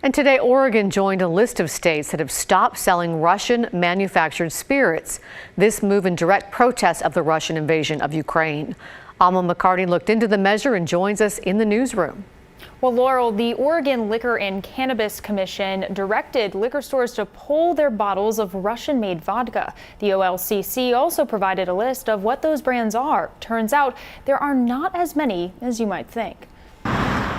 And today, Oregon joined a list of states that have stopped selling Russian-manufactured spirits. This move in direct protest of the Russian invasion of Ukraine. Alma McCarty looked into the measure and joins us in the newsroom. Well, Laurel, the Oregon Liquor and Cannabis Commission directed liquor stores to pull their bottles of Russian-made vodka. The OLCC also provided a list of what those brands are. Turns out there are not as many as you might think.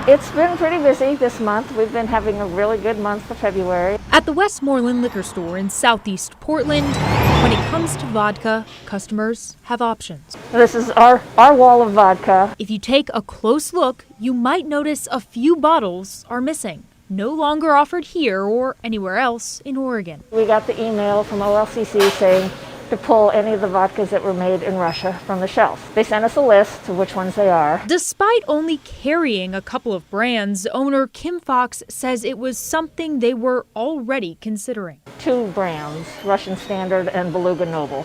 It's been pretty busy this month. We've been having a really good month for February. At the Westmoreland Liquor Store in southeast Portland, when it comes to vodka, customers have options. This is our wall of vodka. If you take a close look, you might notice a few bottles are missing. No longer offered here or anywhere else in Oregon. We got the email from OLCC saying to pull any of the vodkas that were made in Russia from the shelf. They sent us a list of which ones they are. Despite only carrying a couple of brands, owner Kim Fox says it was something they were already considering. 2 brands, Russian Standard and Beluga Noble.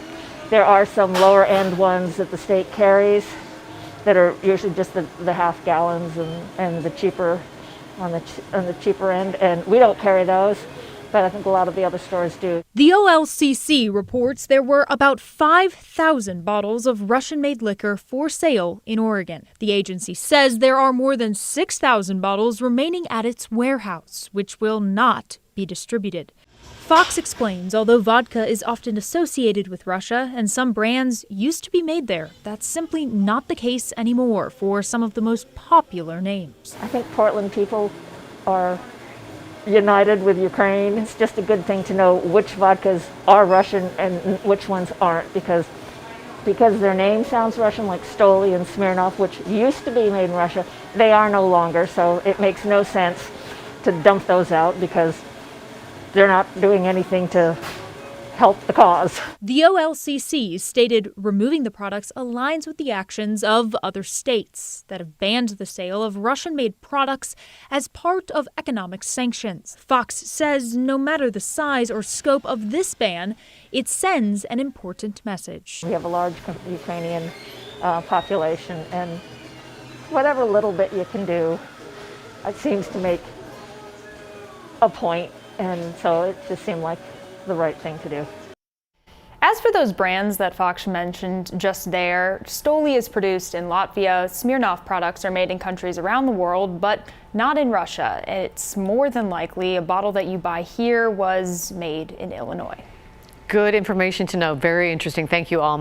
There are some lower end ones that the state carries that are usually just the half gallons and the cheaper on the cheaper end, and we don't carry those. But I think a lot of the other stores do. The OLCC reports there were about 5,000 bottles of Russian-made liquor for sale in Oregon. The agency says there are more than 6,000 bottles remaining at its warehouse, which will not be distributed. Fox explains, although vodka is often associated with Russia and some brands used to be made there, that's simply not the case anymore for some of the most popular names. I think Portland people are united with Ukraine. It's just a good thing to know which vodkas are Russian and which ones aren't, because their name sounds Russian, like Stoli and Smirnoff, which used to be made in Russia. They are no longer, so it makes no sense to dump those out because they're not doing anything to help the cause. The OLCC stated removing the products aligns with the actions of other states that have banned the sale of Russian-made products as part of economic sanctions. Fox says no matter the size or scope of this ban, it sends an important message. We have a large Ukrainian population, and whatever little bit you can do, it seems to make a point, and so it just seemed like the right thing to do. As for those brands that Fox mentioned just there, Stoli is produced in Latvia. Smirnoff products are made in countries around the world, but not in Russia. It's more than likely a bottle that you buy here was made in Illinois. Good information to know. Very interesting. Thank you, Alma.